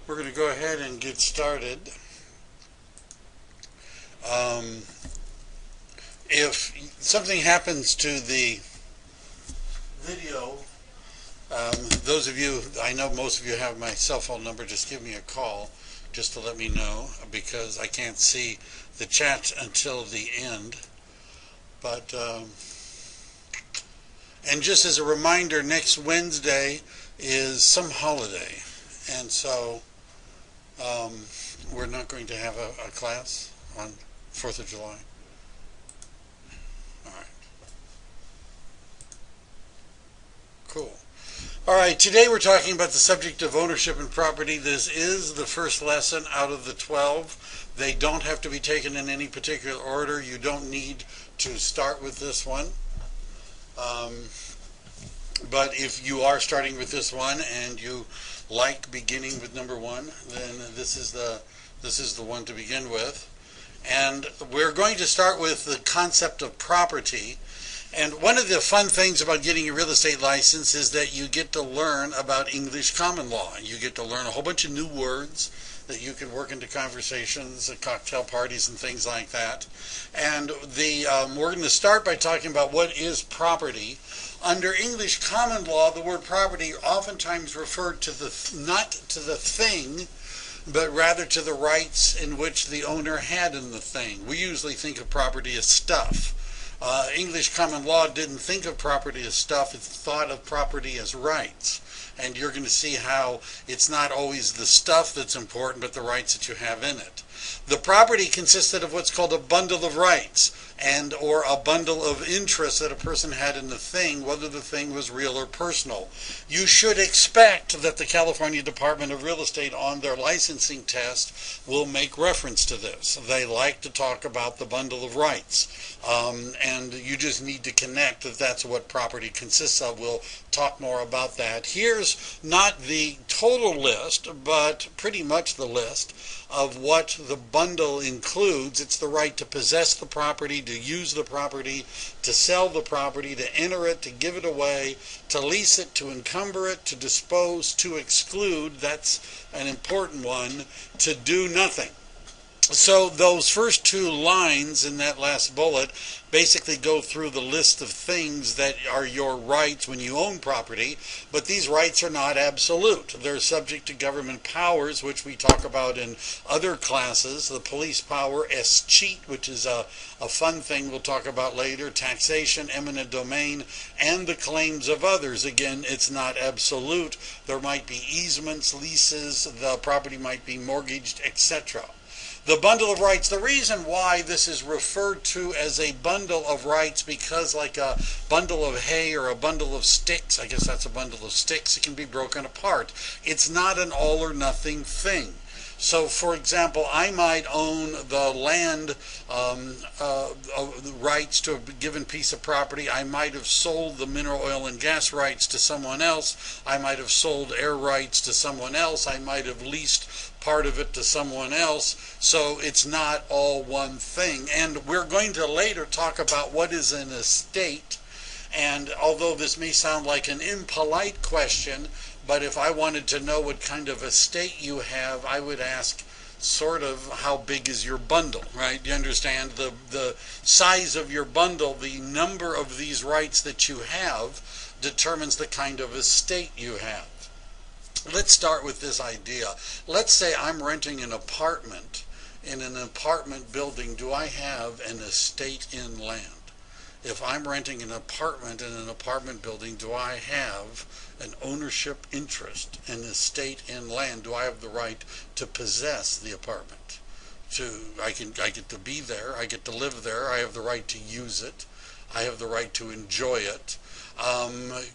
We're going to go ahead and get started. If something happens to the video, those of you, I know most of you have my cell phone number, just give me a call just to let me know, because I can't see the chat until the end. But and just as a reminder, next Wednesday is some holiday, and so we're not going to have a class on 4th of July. All right. Cool. All right, today we're talking about the subject of ownership and property. This is the first lesson out of the 12. They don't have to be taken in any particular order. You don't need to start with this one. But if you are starting with this one and you like beginning with number 1, then this is the one to begin with. And we're going to start with the concept of property. And one of the fun things about getting a real estate license is that you get to learn about English common law. You get to learn a whole bunch of new words that you can work into conversations at cocktail parties and things like that. And we're going to start by talking about what is property. Under English common law, the word property oftentimes referred to not to the thing, but rather to the rights in which the owner had in the thing. We usually think of property as stuff. English common law didn't think of property as stuff, it thought of property as rights. And you're going to see how it's not always the stuff that's important, but the rights that you have in it. The property consisted of what's called a bundle of rights, or a bundle of interests that a person had in the thing, whether the thing was real or personal. You should expect that the California Department of Real Estate on their licensing test will make reference to this. They like to talk about the bundle of rights. And you just need to connect that that's what property consists of. We'll talk more about that. Here's not the total list, but pretty much the list of what the bundle includes. It's the right to possess the property, to use the property, to sell the property, to enter it, to give it away, to lease it, to encumber it, to dispose, to exclude. That's an important one. To do nothing. So those first 2 lines in that last bullet basically go through the list of things that are your rights when you own property, but these rights are not absolute. They're subject to government powers, which we talk about in other classes. The police power, escheat, which is a fun thing we'll talk about later, taxation, eminent domain, and the claims of others. Again, it's not absolute. There might be easements, leases, the property might be mortgaged, etc. The bundle of rights, the reason why this is referred to as a bundle of rights, because like a bundle of hay or a bundle of sticks, I guess that's a bundle of sticks, it can be broken apart. It's not an all or nothing thing. So, for example, I might own the land rights to a given piece of property. I might have sold the mineral oil and gas rights to someone else. I might have sold air rights to someone else. I might have leased part of it to someone else. So it's not all one thing. And we're going to later talk about what is an estate. And although this may sound like an impolite question, but if I wanted to know what kind of estate you have, I would ask sort of how big is your bundle, right? You understand the size of your bundle, the number of these rights that you have determines the kind of estate you have. Let's start with this idea. Let's say I'm renting an apartment in an apartment building. Do I have an estate in land? If I'm renting an apartment in an apartment building, do I have an ownership interest, an estate in land? Do I have the right to possess the apartment? I get to be there, I get to live there, I have the right to use it, I have the right to enjoy it.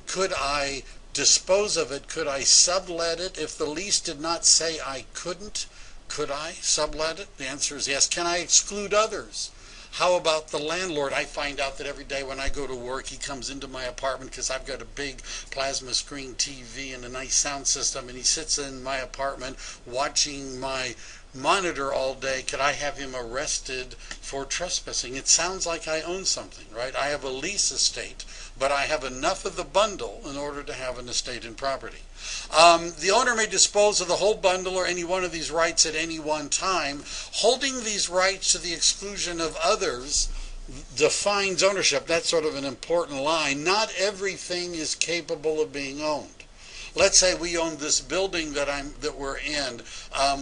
Could I dispose of it? Could I sublet it? If the lease did not say I couldn't, could I sublet it? The answer is yes. Can I exclude others? How about the landlord? I find out that every day when I go to work, he comes into my apartment because I've got a big plasma screen TV and a nice sound system, and he sits in my apartment watching my monitor all day. Could I have him arrested for trespassing? It sounds like I own something, right? I have a lease estate, but I have enough of the bundle in order to have an estate in property. The owner may dispose of the whole bundle or any one of these rights at any one time. Holding these rights to the exclusion of others defines ownership. That's sort of an important line. Not everything is capable of being owned. Let's say we own this building that we're in.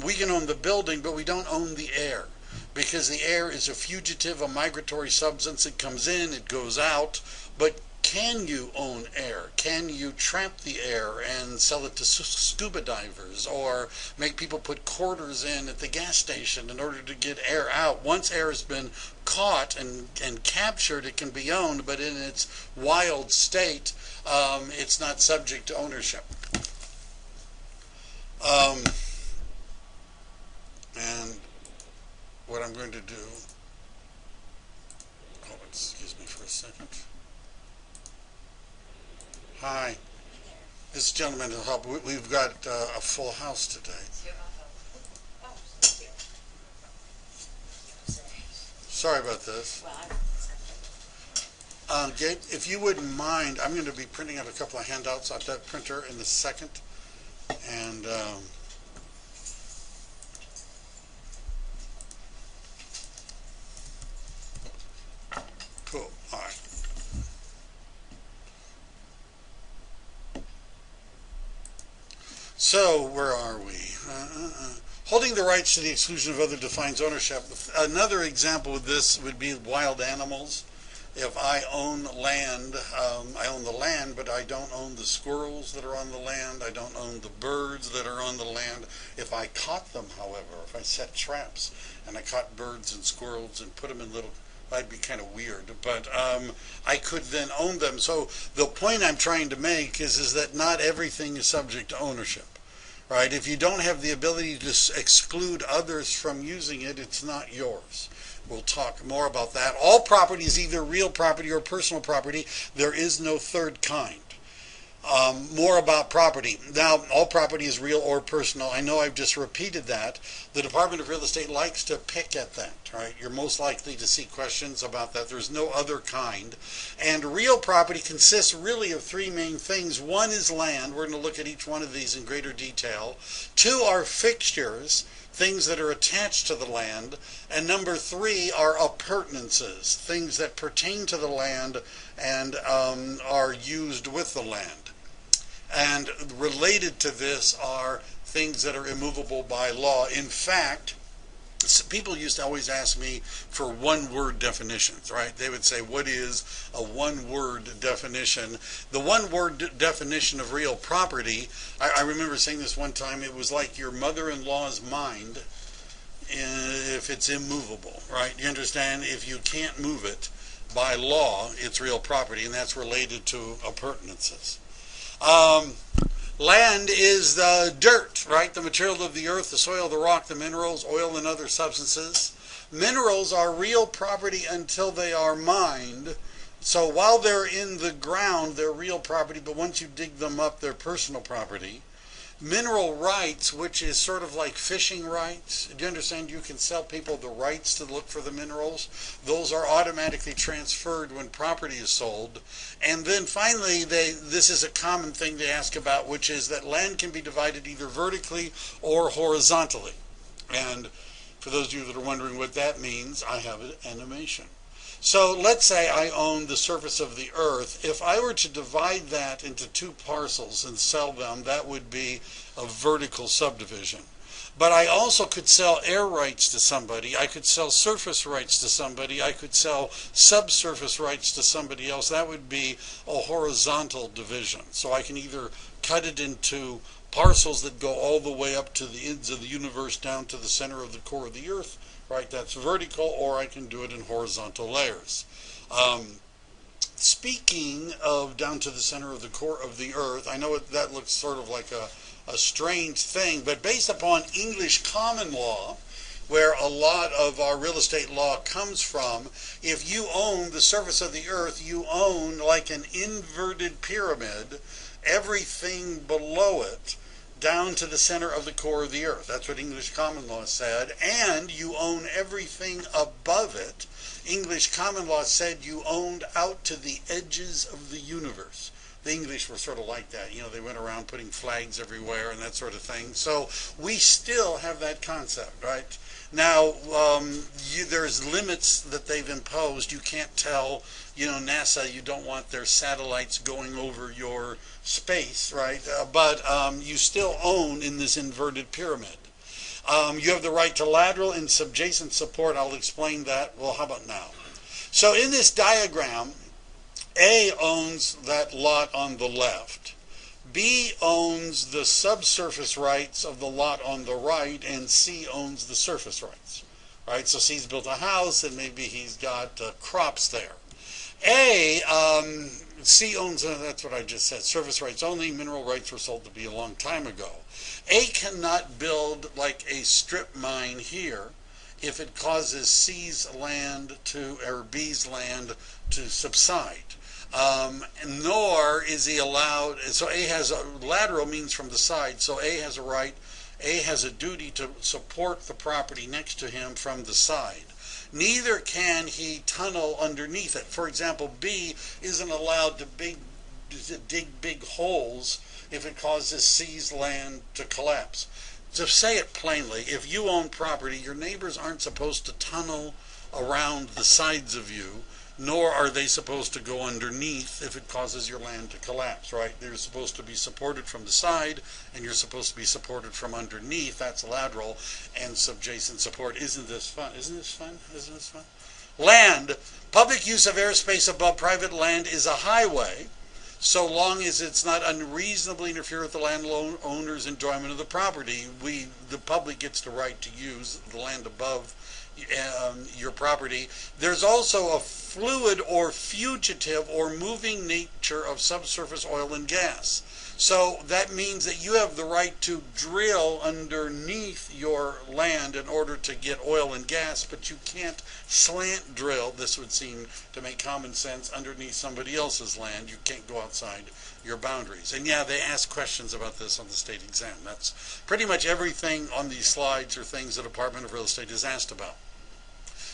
We can own the building, but we don't own the air, because the air is a fugitive, a migratory substance. It comes in, it goes out. But can you own air? Can you trap the air and sell it to scuba divers, or make people put quarters in at the gas station in order to get air out? Once air has been caught and captured, it can be owned, but in its wild state, it's not subject to ownership. And what I'm going to do, excuse me for a second. Hi, this gentleman will help. We've got a full house today. Sorry about this. Gabe, if you wouldn't mind, I'm going to be printing out a couple of handouts off that printer in a second. And cool. All right. So, where are we? Holding the rights to the exclusion of other defines ownership. Another example of this would be wild animals. If I own land, I own the land, but I don't own the squirrels that are on the land. I don't own the birds that are on the land. If I caught them, however, if I set traps and I caught birds and squirrels and put them in little, that'd be kind of weird, but I could then own them. So the point I'm trying to make is that not everything is subject to ownership. Right? If you don't have the ability to exclude others from using it, it's not yours. We'll talk more about that. All property is either real property or personal property. There is no third kind. More about property. Now, all property is real or personal. I know I've just repeated that. The Department of Real Estate likes to pick at that, right? You're most likely to see questions about that. There's no other kind. And real property consists really of three main things. One is land. We're going to look at each one of these in greater detail. Two are fixtures, things that are attached to the land. And number three are appurtenances, things that pertain to the land and are used with the land. And related to this are things that are immovable by law. In fact, people used to always ask me for one-word definitions, right? They would say, what is a one-word definition? The one-word definition of real property, I remember saying this one time, it was like your mother-in-law's mind if it's immovable, right? You understand? If you can't move it by law, it's real property, and that's related to appurtenances. Land is the dirt, right? The material of the earth, the soil, the rock, the minerals, oil, and other substances. Minerals are real property until they are mined. So while they're in the ground, they're real property, but once you dig them up, they're personal property. Mineral rights, which is sort of like fishing rights. Do you understand? You can sell people the rights to look for the minerals. Those are automatically transferred when property is sold. And then finally, this is a common thing they ask about, which is that land can be divided either vertically or horizontally. And for those of you that are wondering what that means, I have an animation. So let's say I own the surface of the earth. If I were to divide that into two parcels and sell them, that would be a vertical subdivision. But I also could sell air rights to somebody. I could sell surface rights to somebody. I could sell subsurface rights to somebody else. That would be a horizontal division. So I can either cut it into parcels that go all the way up to the ends of the universe down to the center of the core of the earth. Right, that's vertical, or I can do it in horizontal layers. Speaking of down to the center of the core of the earth, I know that looks sort of like a strange thing, but based upon English common law, where a lot of our real estate law comes from, if you own the surface of the earth, you own like an inverted pyramid, everything below it, down to the center of the core of the earth. That's what English common law said. And you own everything above it. English common law said you owned out to the edges of the universe. the English were sort of like that. You know, they went around putting flags everywhere and that sort of thing. So we still have that concept, right? Now, there's limits that they've imposed. You can't tell, you know, NASA, you don't want their satellites going over your space, right? But you still own in this inverted pyramid. You have the right to lateral and subjacent support. I'll explain that. Well, how about now? So in this diagram, A owns that lot on the left. B owns the subsurface rights of the lot on the right, and C owns the surface rights. Right? So C's built a house, and maybe he's got crops there. C owns, that's what I just said, surface rights only. Mineral rights were sold to B a long time ago. A cannot build like a strip mine here if it causes C's land to, or B's land to subside. Nor is he allowed, so A has a, lateral means from the side, so A has a right, A has a duty to support the property next to him from the side. Neither can he tunnel underneath it. For example, B isn't allowed to dig big holes if it causes C's land to collapse. To say it plainly, if you own property, your neighbors aren't supposed to tunnel around the sides of you, nor are they supposed to go underneath if it causes your land to collapse, right? They're supposed to be supported from the side, and you're supposed to be supported from underneath. That's lateral and subjacent support. Isn't this fun? Isn't this fun? Isn't this fun? Land. Public use of airspace above private land is a highway, so long as it's not unreasonably interfere with the landowner's enjoyment of the property. The public gets the right to use the land above your property. There's also a fluid or fugitive or moving nature of subsurface oil and gas. So that means that you have the right to drill underneath your land in order to get oil and gas, but you can't slant drill, this would seem to make common sense, underneath somebody else's land. You can't go outside your boundaries. And yeah, they ask questions about this on the state exam. That's pretty much everything on these slides are things the Department of Real Estate is asked about.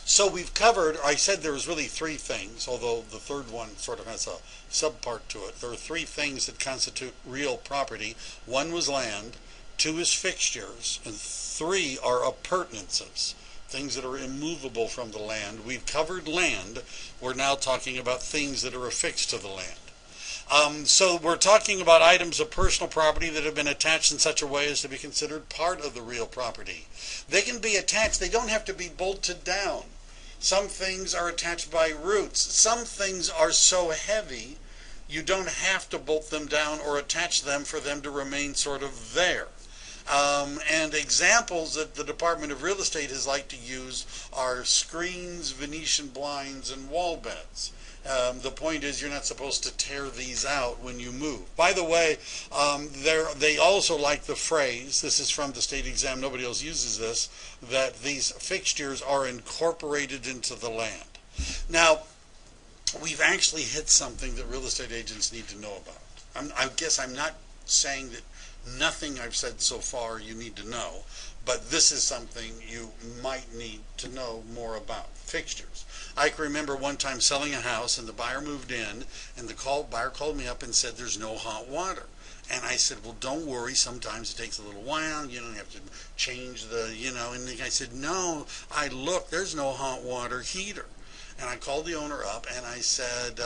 So we've covered, I said there was really three things, although the third one sort of has a subpart to it. There are three things that constitute real property. One was land, two is fixtures, and three are appurtenances, things that are immovable from the land. We've covered land. We're now talking about things that are affixed to the land. So we're talking about items of personal property that have been attached in such a way as to be considered part of the real property. They can be attached. They don't have to be bolted down. Some things are attached by roots. Some things are so heavy you don't have to bolt them down or attach them for them to remain sort of there. And examples that the Department of Real Estate has liked to use are screens, Venetian blinds, and wall beds. The point is you're not supposed to tear these out when you move. By the way, they also like the phrase, this is from the state exam, nobody else uses this, that these fixtures are incorporated into the land. Now, we've actually hit something that real estate agents need to know about. I guess I'm not saying that nothing I've said so far you need to know, but this is something you might need to know more about. Fixtures. I can remember one time selling a house and the buyer moved in and the buyer called me up and said there's no hot water. And I said, well, don't worry, sometimes it takes a little while, you don't have to change the, and the guy said, no, I looked, there's no hot water heater. And I called the owner up and I said,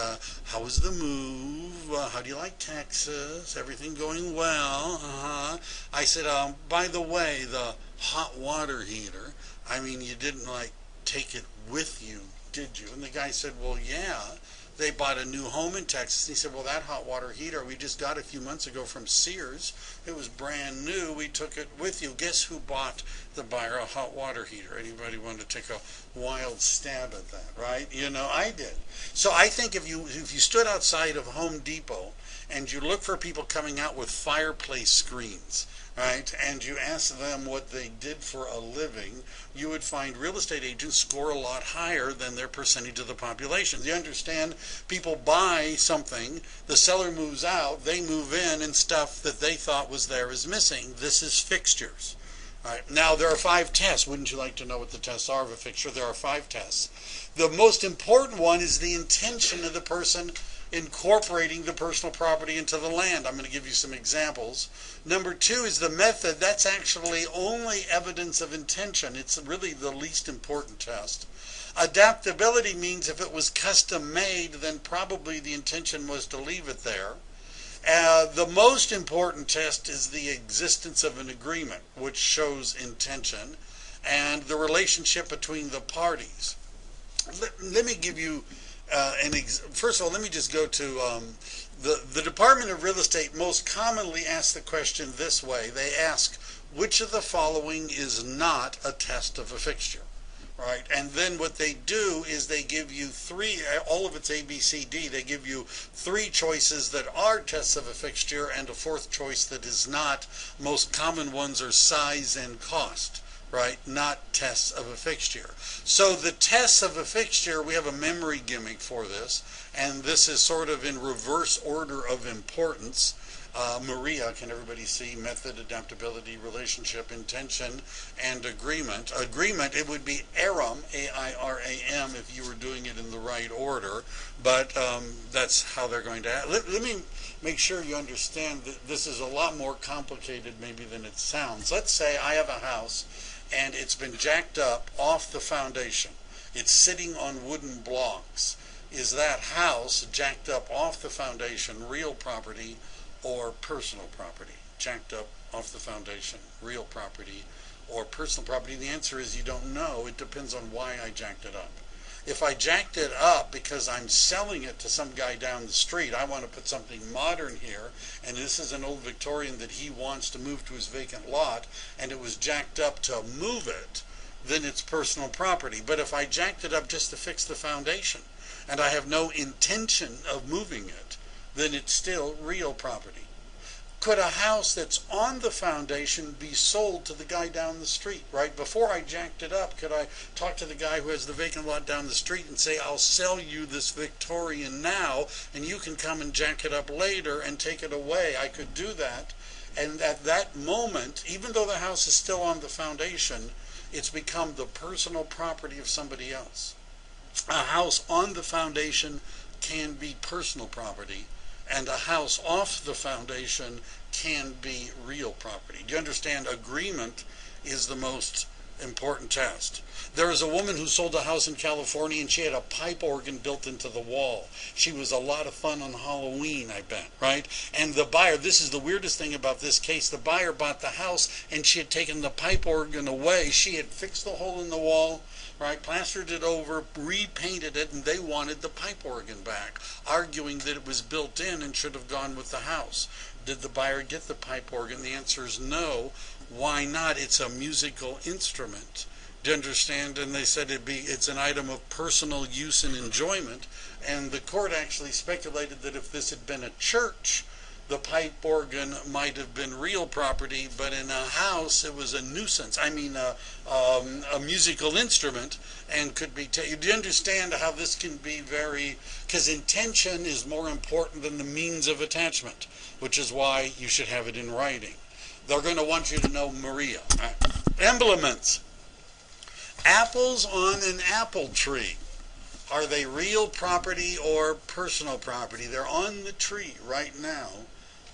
how was the move? How do you like Texas? Everything going well? I said, by the way, the hot water heater, I mean, you didn't take it with you, did you? And the guy said, well, yeah. They bought a new home in Texas. He said, well, that hot water heater we just got a few months ago from Sears. It was brand new. We took it with you. Guess who bought the buyer a hot water heater? Anybody want to take a wild stab at that, right? I did. So I think if you stood outside of Home Depot and you look for people coming out with fireplace screens, right, and you ask them what they did for a living, you would find real estate agents score a lot higher than their percentage of the population. You understand, people buy something, the seller moves out, they move in, and stuff that they thought was there is missing. This is fixtures. All right. Now, there are 5 tests. Wouldn't you like to know what the tests are of a fixture? There are 5 tests. The most important one is the intention of the person incorporating the personal property into the land. I'm going to give you some examples. Number 2 is the method. That's actually only evidence of intention. It's really the least important test. Adaptability means if it was custom made, then probably the intention was to leave it there. The most important test is the existence of an agreement, which shows intention, and the relationship between the parties. Let me give you first of all, let me just go to the Department of Real Estate most commonly asks the question this way. They ask, which of the following is not a test of a fixture? Right, and then what they do is they give you all of it's A, B, C, D. They give you 3 choices that are tests of a fixture and a 4th choice that is not. Most common ones are size and cost, right? Not tests of a fixture. So the tests of a fixture, we have a memory gimmick for this, and this is sort of in reverse order of importance. Maria, can everybody see? Method, adaptability, relationship, intention, and agreement. Agreement, it would be AIRAM, A-I-R-A-M, if you were doing it in the right order, but that's how they're going to let me make sure you understand that this is a lot more complicated maybe than it sounds. Let's say I have a house and it's been jacked up off the foundation. It's sitting on wooden blocks. Is that house jacked up off the foundation real property or personal property? Jacked up off the foundation, real property or personal property? The answer is you don't know. It depends on why I jacked it up. If I jacked it up because I'm selling it to some guy down the street, I want to put something modern here, and this is an old Victorian that he wants to move to his vacant lot, and it was jacked up to move it, then it's personal property. But if I jacked it up just to fix the foundation, and I have no intention of moving it, then it's still real property. Could a house that's on the foundation be sold to the guy down the street, right? Before I jacked it up, could I talk to the guy who has the vacant lot down the street and say, I'll sell you this Victorian now, and you can come and jack it up later and take it away? I could do that. And at that moment, even though the house is still on the foundation, it's become the personal property of somebody else. A house on the foundation can be personal property, and a house off the foundation can be real property. Do you understand? Agreement is the most important test. There is a woman who sold a house in California, and she had a pipe organ built into the wall. She was a lot of fun on Halloween, I bet, right? And the buyer, this is the weirdest thing about this case, the buyer bought the house, and she had taken the pipe organ away. She had fixed the hole in the wall, right, plastered it over, repainted it, and they wanted the pipe organ back, arguing that it was built in and should have gone with the house. Did the buyer get the pipe organ? The answer is no. Why not? It's a musical instrument. Do you understand? And they said it's an item of personal use and enjoyment. And the court actually speculated that if this had been a church, the pipe organ might have been real property, but in a house it was a nuisance. I mean, a musical instrument, and could be. Do you understand how this can be because intention is more important than the means of attachment, which is why you should have it in writing. They're going to want you to know Maria. Right. Emblements. Apples on an apple tree. Are they real property or personal property? They're on the tree right now.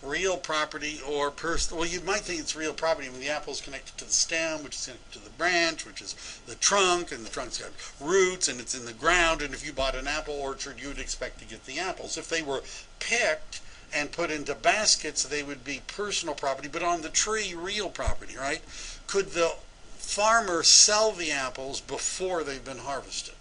Real property or personal? Well, you might think it's real property when the apple is connected to the stem, which is connected to the branch, which is the trunk, and the trunk's got roots, and it's in the ground. And if you bought an apple orchard, you would expect to get the apples. If they were picked and put into baskets, they would be personal property, but on the tree, real property, right? Could the farmer sell the apples before they've been harvested?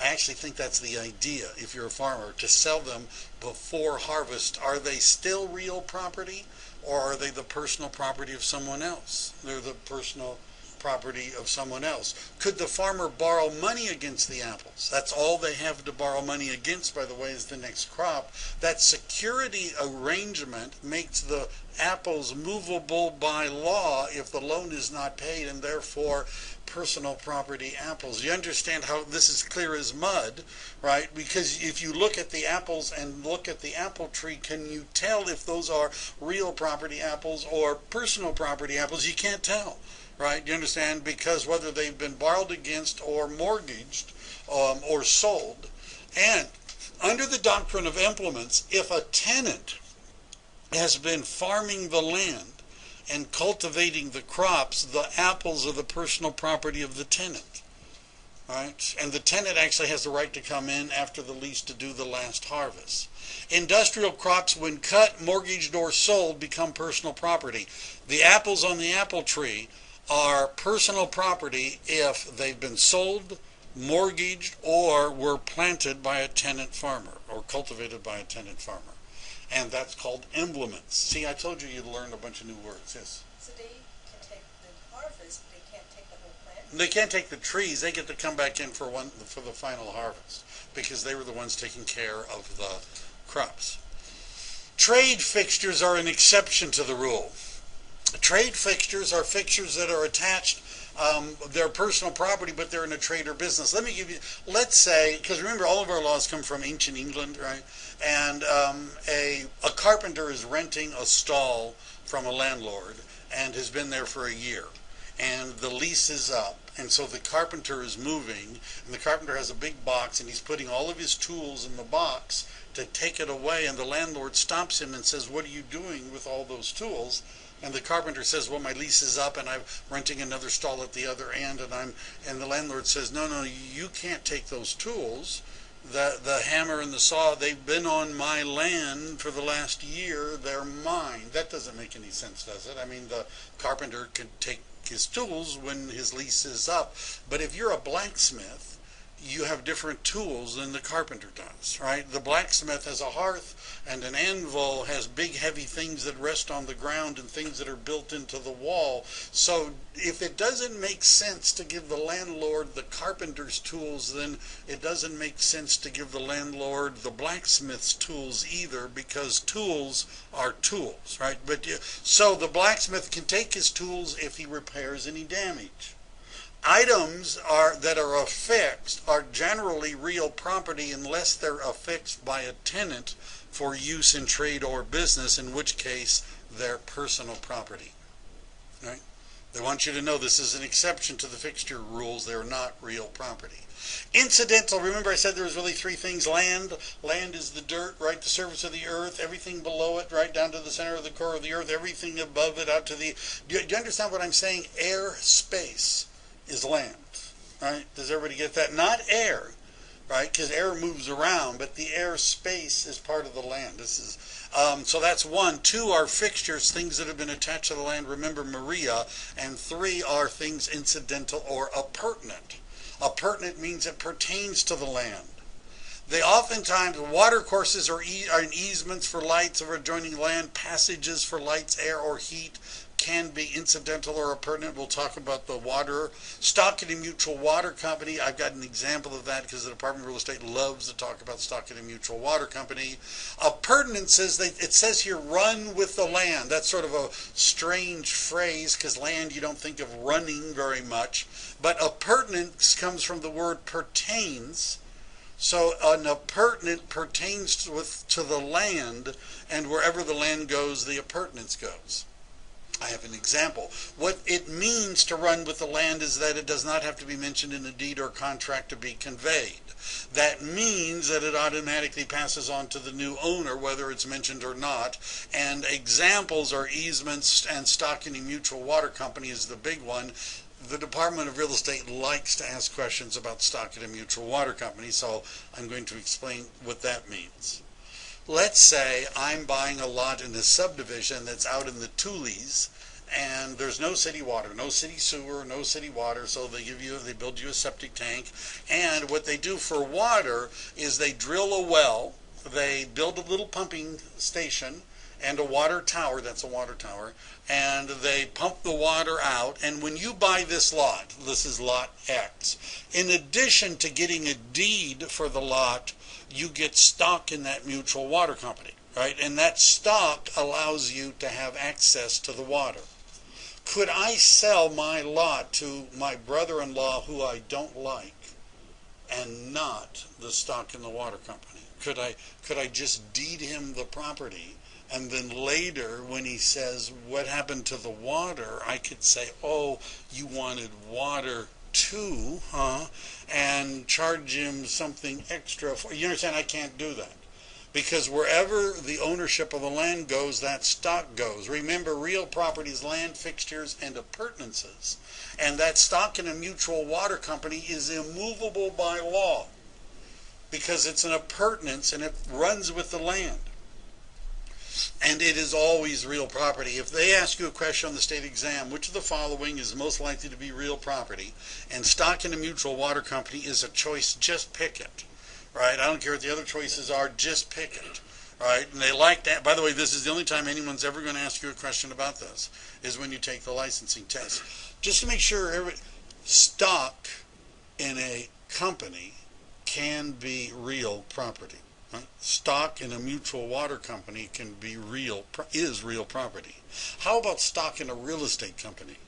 I actually think that's the idea, if you're a farmer, to sell them before harvest. Are they still real property, or are they the personal property of someone else? They're the personal property of someone else. Could the farmer borrow money against the apples? That's all they have to borrow money against, by the way, is the next crop. That security arrangement makes the apples movable by law if the loan is not paid, and therefore personal property apples. You understand how this is clear as mud, right? Because if you look at the apples and look at the apple tree, can you tell if those are real property apples or personal property apples? You can't tell, right? You understand? Because whether they've been borrowed against or mortgaged or sold. And Under the doctrine of Emblements, if a tenant has been farming the land and cultivating the crops, the apples are the personal property of the tenant. Right? And the tenant actually has the right to come in after the lease to do the last harvest. Industrial crops, when cut, mortgaged, or sold, become personal property. The apples on the apple tree are personal property if they've been sold, mortgaged, or were planted by a tenant farmer or cultivated by a tenant farmer. And that's called emblements. See, I told you you'd learn a bunch of new words. Yes? So they can take the harvest, but they can't take the whole plant? They can't take the trees. They get to come back in for the final harvest because they were the ones taking care of the crops. Trade fixtures are an exception to the rule. Trade fixtures are fixtures that are attached. They're personal property, but they're in a trade or business. Let me give you, let's say, because remember all of our laws come from ancient England, right? And a carpenter is renting a stall from a landlord and has been there for a year. And the lease is up. And so the carpenter is moving, and the carpenter has a big box, and he's putting all of his tools in the box to take it away. And the landlord stops him and says, "What are you doing with all those tools?" And the carpenter says, "Well, my lease is up, and I'm renting another stall at the other end." And the landlord says, "No, you can't take those tools. The hammer and the saw, they've been on my land for the last year. They're mine." That doesn't make any sense, does it? I mean, the carpenter could take his tools when his lease is up. But if you're a blacksmith, you have different tools than the carpenter does, right? The blacksmith has a hearth and an anvil, has big heavy things that rest on the ground and things that are built into the wall. So if it doesn't make sense to give the landlord the carpenter's tools, then it doesn't make sense to give the landlord the blacksmith's tools either, because tools are tools, right? So the blacksmith can take his tools if he repairs any damage. Items that are affixed are generally real property unless they're affixed by a tenant for use in trade or business, in which case they're personal property. Right? They want you to know this is an exception to the fixture rules. They're not real property. Incidental, remember I said there was really three things. Land is the dirt, right, the surface of the earth, everything below it, right down to the center of the core of the earth, everything above it out to the... Do you understand what I'm saying? Air, space is land, right? Does everybody get that? Not air, right? Because air moves around, but the air space is part of the land. This is so that's one. Two are fixtures, things that have been attached to the land. Remember Maria. And three are things incidental or appurtenant. Appurtenant means it pertains to the land. They oftentimes, water courses are easements for lights of adjoining land, passages for lights, air, or heat can be incidental or appurtenant. We'll talk about the water. Stockton and Mutual Water Company, I've got an example of that because the Department of Real Estate loves to talk about Stockton and Mutual Water Company. Appurtenant says, it says here, run with the land. That's sort of a strange phrase because land you don't think of running very much. But appurtenance comes from the word pertains. So an appurtenant pertains to the land, and wherever the land goes, the appurtenance goes. I have an example. What it means to run with the land is that it does not have to be mentioned in a deed or contract to be conveyed. That means that it automatically passes on to the new owner, whether it's mentioned or not. And examples are easements, and Stockton and Mutual Water Company is the big one. The Department of Real Estate likes to ask questions about Stockton and Mutual Water Company, so I'm going to explain what that means. Let's say I'm buying a lot in a subdivision that's out in the Tules, and there's no city water, no city sewer, no city water, so they build you a septic tank. And what they do for water is they drill a well, they build a little pumping station and a water tower, that's a water tower, and they pump the water out. And when you buy this lot, this is lot X, in addition to getting a deed for the lot, you get stock in that mutual water company, right? And that stock allows you to have access to the water. Could I sell my lot to my brother-in-law who I don't like and not the stock in the water company? Could I just deed him the property, and then later when he says, "What happened to the water?" I could say, "Oh, you wanted water 2, and charge him something extra for, you understand, I can't do that. Because wherever the ownership of the land goes, that stock goes. Remember, real property is land, fixtures, and appurtenances. And that stock in a mutual water company is immovable by law, because it's an appurtenance and it runs with the land. And it is always real property. If they ask you a question on the state exam, which of the following is most likely to be real property, and stock in a mutual water company is a choice, just pick it. Right? I don't care what the other choices are, just pick it. Right? And they like that. By the way, this is the only time anyone's ever going to ask you a question about this, is when you take the licensing test. Just to make sure, stock in a company can be real property. Right? Stock in a mutual water company can be is real property. How about stock in a real estate company?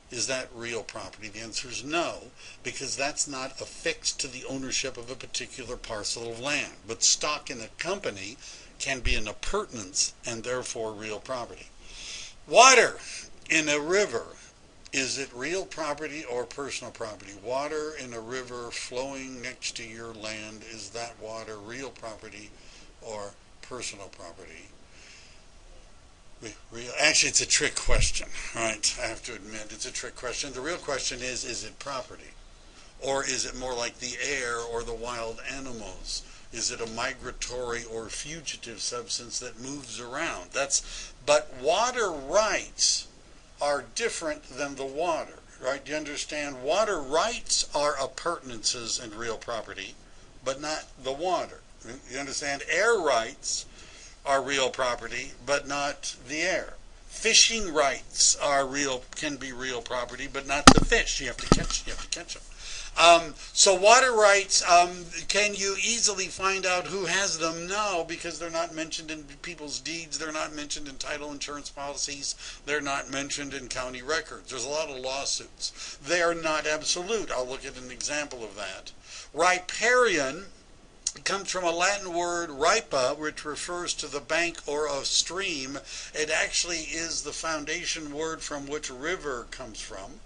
Is that real property? The answer is no, because that's not affixed to the ownership of a particular parcel of land. But stock in a company can be an appurtenance and therefore real property. Water in a river, is it real property or personal property? Water in a river flowing next to your land, is that water real property or personal property? Actually, it's a trick question, right? I have to admit, it's a trick question. The real question is it property? Or is it more like the air or the wild animals? Is it a migratory or fugitive substance that moves around? But water rights are different than the water, right? Do you understand? Water rights are appurtenances and real property, but not the water. You understand? Air rights are real property, but not the air. Fishing rights can be real property, but not the fish. You have to catch them. So water rights, can you easily find out who has them? No, because they're not mentioned in people's deeds. They're not mentioned in title insurance policies. They're not mentioned in county records. There's a lot of lawsuits. They are not absolute. I'll look at an example of that. Riparian comes from a Latin word ripa, which refers to the bank or a stream. It actually is the foundation word from which river comes from.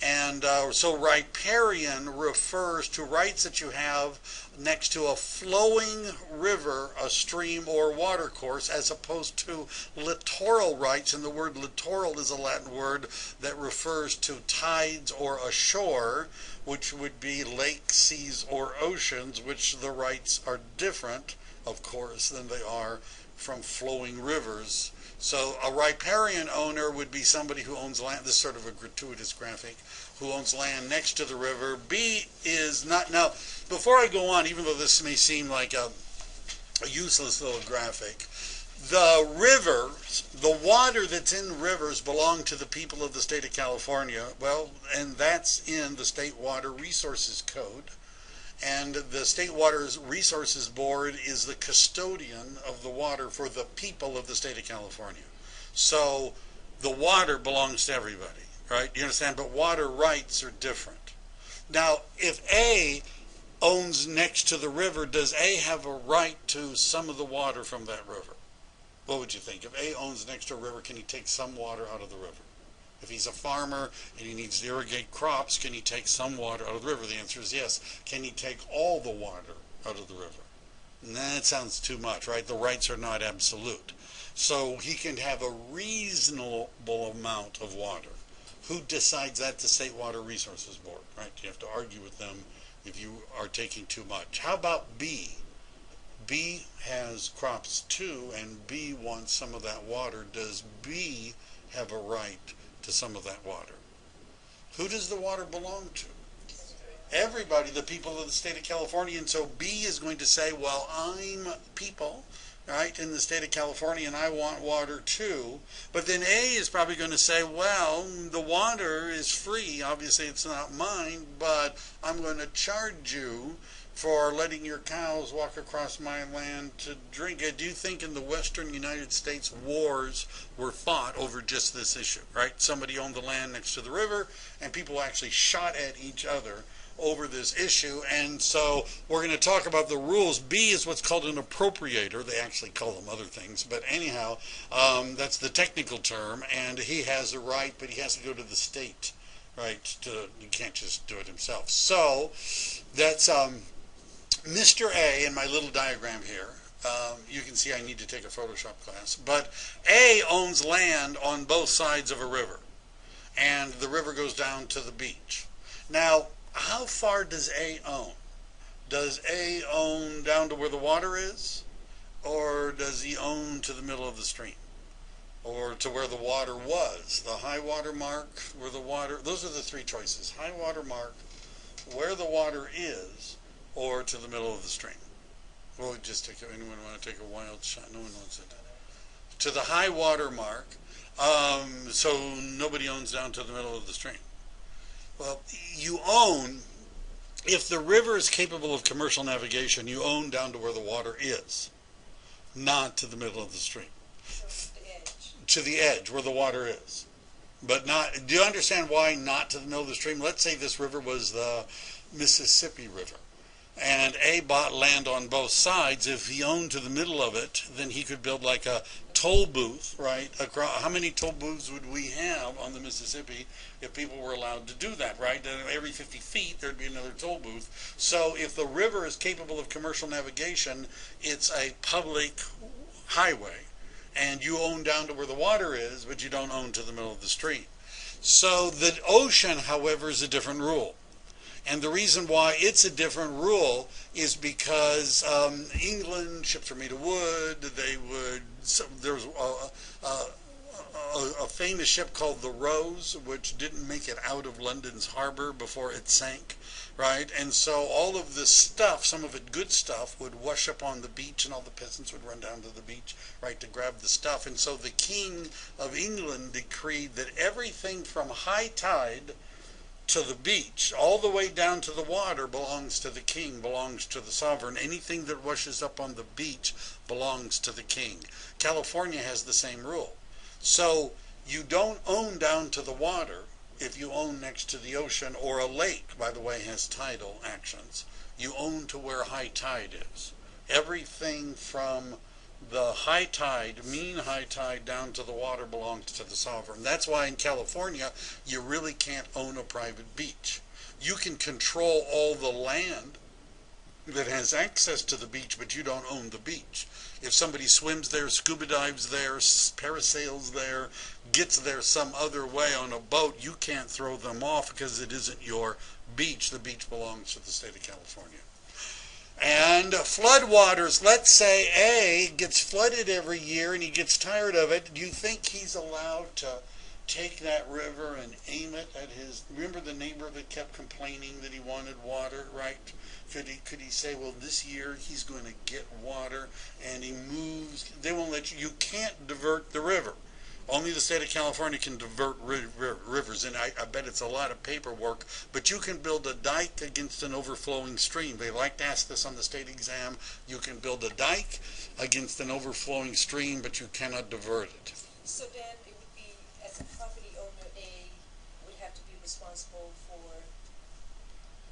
And so riparian refers to rights that you have next to a flowing river, a stream, or water course, as opposed to littoral rights. And the word littoral is a Latin word that refers to tides or a shore, which would be lakes, seas, or oceans, which the rights are different, of course, than they are from flowing rivers. So a riparian owner would be somebody who owns land, this is sort of a gratuitous graphic, who owns land next to the river. B is not, now, before I go on, even though this may seem like a useless little graphic, the rivers, the water that's in rivers belong to the people of the state of California, well, and that's in the State Water Resources Code. And the State Water Resources Board is the custodian of the water for the people of the state of California. So the water belongs to everybody, right? You understand? But water rights are different. Now, if A owns next to the river, does A have a right to some of the water from that river? What would you think? If A owns next to a river, can he take some water out of the river? If he's a farmer and he needs to irrigate crops, can he take some water out of the river? The answer is yes. Can he take all the water out of the river? Nah, that sounds too much, right? The rights are not absolute. So he can have a reasonable amount of water. Who decides that? The State Water Resources Board, right? You have to argue with them if you are taking too much. How about B? B has crops too, and B wants some of that water. Does B have a right to some of that water? Who does the water belong to? Everybody, the people of the state of California. And so B is going to say, well, I'm people, right, in the state of California, and I want water too. But then A is probably going to say, well, the water is free. Obviously, it's not mine, but I'm going to charge you for letting your cows walk across my land to drink. Do you think in the western United States wars were fought over just this issue, right? Somebody owned the land next to the river, and people actually shot at each other over this issue. And so we're going to talk about the rules. B is what's called an appropriator. They actually call them other things, but anyhow, that's the technical term, and he has a right, but he has to go to the state, right? You can't just do it himself. So that's Mr. A in my little diagram here. You can see I need to take a Photoshop class. But A owns land on both sides of a river, and the river goes down to the beach. Now, how far does A own? Does A own down to where the water is? Or does he own to the middle of the stream? Or to where the water was? The high water mark, where the water, those are the three choices. High water mark, where the water is, or to the middle of the stream. Well, just take, anyone want to take a wild shot? No one wants it. To the high water mark, so nobody owns down to the middle of the stream. Well, you own, if the river is capable of commercial navigation, you own down to where the water is, not to the middle of the stream. So the edge. To the edge where the water is. But not, do you understand why not to the middle of the stream? Let's say this river was the Mississippi River, and A bought land on both sides. If he owned to the middle of it, then he could build like a toll booth, right? How many toll booths would we have on the Mississippi if people were allowed to do that, right? Then every 50 feet there'd be another toll booth. So if the river is capable of commercial navigation, it's a public highway, and you own down to where the water is, but you don't own to the middle of the stream. So the ocean, however, is a different rule. And the reason why it's a different rule is because England, ships were made of wood. They would, there was a famous ship called the Rose, which didn't make it out of London's harbor before it sank, right? And so all of this stuff, some of it good stuff, would wash up on the beach, and all the peasants would run down to the beach, right, to grab the stuff. And so the King of England decreed that everything from high tide to the beach, all the way down to the water, belongs to the king, belongs to the sovereign. Anything that washes up on the beach belongs to the king. California has the same rule. So you don't own down to the water if you own next to the ocean, or a lake, by the way, has tidal actions. You own to where high tide is. Everything from the high tide, mean high tide, down to the water belongs to the sovereign. That's why in California, you really can't own a private beach. You can control all the land that has access to the beach, but you don't own the beach. If somebody swims there, scuba dives there, parasails there, gets there some other way on a boat, you can't throw them off because it isn't your beach. The beach belongs to the state of California. And floodwaters, let's say A gets flooded every year and he gets tired of it. Do you think he's allowed to take that river and aim it at his, remember the neighbor that kept complaining that he wanted water, right? Could he say, well, this year he's going to get water, and he moves, they won't let you can't divert the river. Only the state of California can divert rivers, and I bet it's a lot of paperwork, but you can build a dike against an overflowing stream. They like to ask this on the state exam. You can build a dike against an overflowing stream, but you cannot divert it. So then it would be, as a property owner, A would have to be responsible for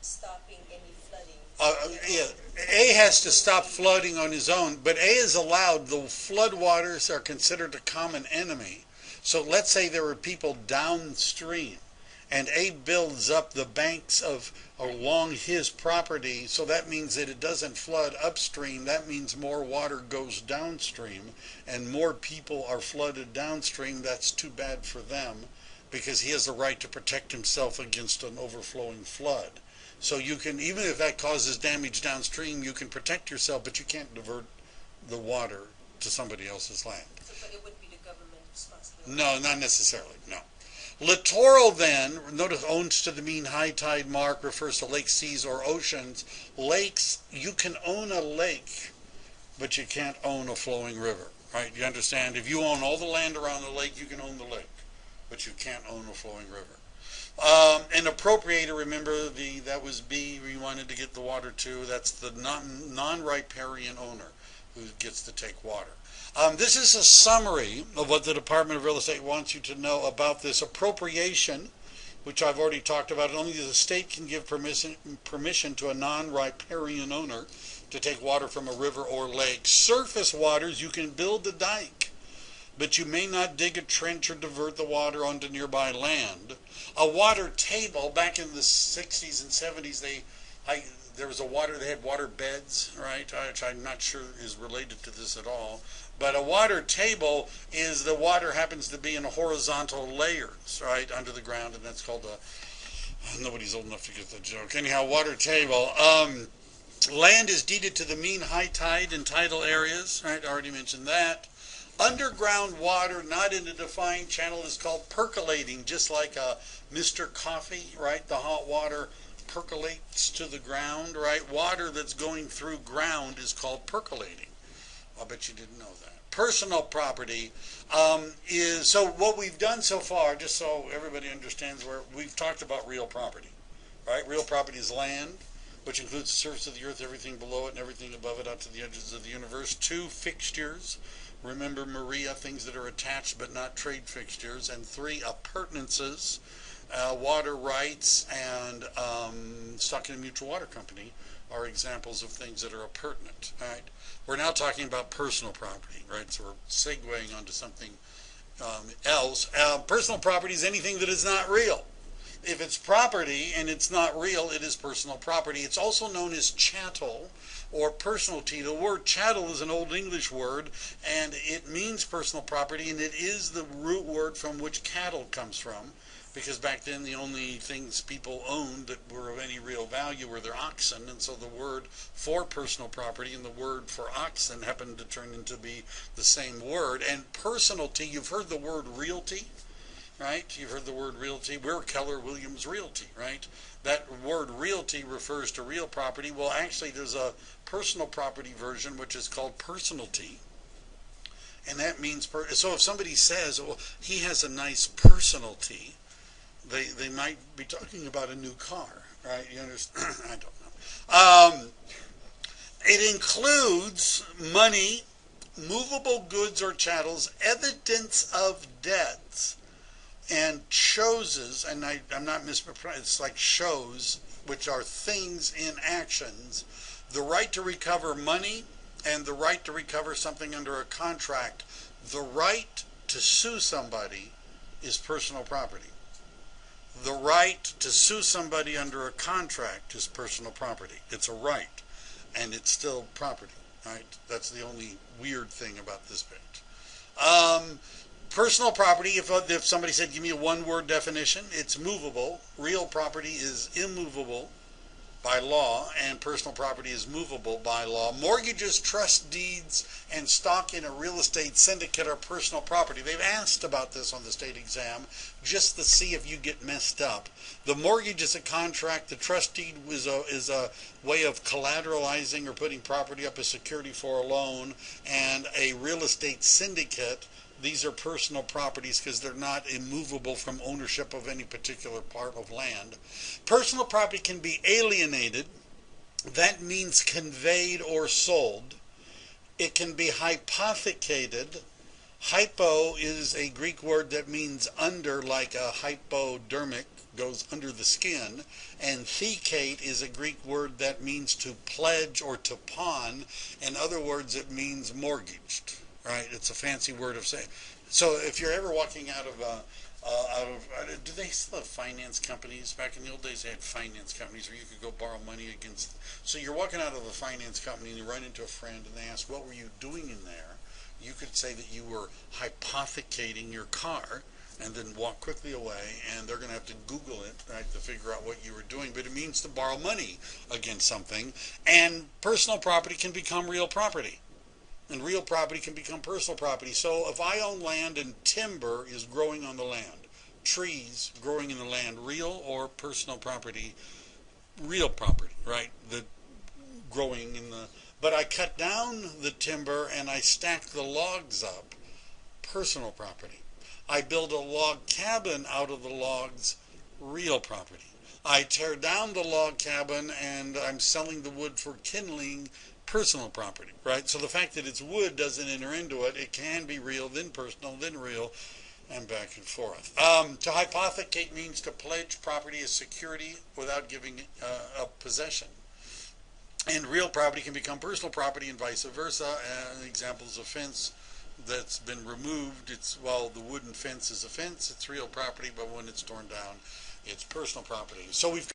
stopping any flooding. Yeah, A has to stop flooding on his own, but A is allowed. The floodwaters are considered a common enemy. So let's say there are people downstream, and A builds up the banks of along his property, so that means that it doesn't flood upstream. That means more water goes downstream, and more people are flooded downstream. That's too bad for them, because he has the right to protect himself against an overflowing flood. So you can, even if that causes damage downstream, you can protect yourself, but you can't divert the water to somebody else's land. So, but it would be the government responsibility? No, not necessarily, no. Littoral then, notice owns to the mean high tide mark, refers to lakes, seas, or oceans. Lakes, you can own a lake, but you can't own a flowing river, right? You understand? If you own all the land around the lake, you can own the lake, but you can't own a flowing river. An appropriator, remember, that was B, we wanted to get the water to. That's the non-riparian owner who gets to take water. This is a summary of what the Department of Real Estate wants you to know about this appropriation, which I've already talked about. Only the state can give permission to a non-riparian owner to take water from a river or lake. Surface waters, you can build a dike, but you may not dig a trench or divert the water onto nearby land. A water table, back in the 60s and 70s, there was they had water beds, right, which I'm not sure is related to this at all. But a water table is the water happens to be in horizontal layers, right, under the ground, and that's called nobody's old enough to get the joke. Anyhow, water table. Land is deeded to the mean high tide and tidal areas, right, I already mentioned that. Underground water not in a defined channel is called percolating, just like Mr. Coffee, right, the hot water percolates to the ground, right? Water that's going through ground is called percolating. I bet you didn't know that. Personal property is, so what we've done so far, just so everybody understands, where we've talked about real property, right? Real property is land, which includes the surface of the earth, everything below it and everything above it out to the edges of the universe. 2, fixtures. Remember Maria, things that are attached but not trade fixtures. And 3, appurtenances. Water rights and stock in a mutual water company are examples of things that are appurtenant. Right? We're now talking about personal property, right? So we're segueing onto something else. Personal property is anything that is not real. If it's property and it's not real, it is personal property. It's also known as chattel or personalty. The word chattel is an Old English word, and it means personal property, and it is the root word from which cattle comes from. Because back then the only things people owned that were of any real value were their oxen, and so the word for personal property and the word for oxen happened to turn into be the same word. And personalty, you've heard the word realty, right? You've heard the word realty. We're Keller Williams Realty, right? That word realty refers to real property. Well, actually there's a personal property version which is called personalty. And that means, so if somebody says, well, he has a nice personalty, they might be talking about a new car, right? You understand? I don't know. It includes money, movable goods or chattels, evidence of debts, and choses, and I'm not mispronouncing, it's like shows, which are things in actions, the right to recover money, and the right to recover something under a contract. The right to sue somebody is personal property. The right to sue somebody under a contract is personal property. It's a right, and it's still property, right? That's the only weird thing about this bit. Personal property, if somebody said, give me a one-word definition, it's movable. Real property is immovable by law, and personal property is movable by law. Mortgages, trust deeds, and stock in a real estate syndicate are personal property. They've asked about this on the state exam just to see if you get messed up. The mortgage is a contract. The trust deed is a way of collateralizing or putting property up as security for a loan. And a real estate syndicate, these are personal properties because they're not immovable from ownership of any particular part of land. Personal property can be alienated. That means conveyed or sold. It can be hypothecated. Hypo is a Greek word that means under, like a hypodermic, goes under the skin. And thecate is a Greek word that means to pledge or to pawn. In other words, it means mortgaged. Right? It's a fancy word of saying. So if you're ever walking out of do they still have finance companies? Back in the old days, they had finance companies where you could go borrow money against. So you're walking out of a finance company and you run into a friend and they ask, what were you doing in there? You could say that you were hypothecating your car and then walk quickly away, and they're going to have to Google it, right, to figure out what you were doing. But it means to borrow money against something. And personal property can become real property. And real property can become personal property. So if I own land and timber is growing on the land, trees growing in the land, real or personal property? Real property, right? The growing in the, but I cut down the timber and I stack the logs up, personal property. I build a log cabin out of the logs, real property. I tear down the log cabin and I'm selling the wood for kindling, personal property, right? So the fact that it's wood doesn't enter into it. It can be real, then personal, then real, and back and forth. To hypothecate means to pledge property as security without giving up possession. And real property can become personal property and vice versa. Examples of fence that's been removed, it's, while the wooden fence is a fence, it's real property, but when it's torn down, It's personal property. So we've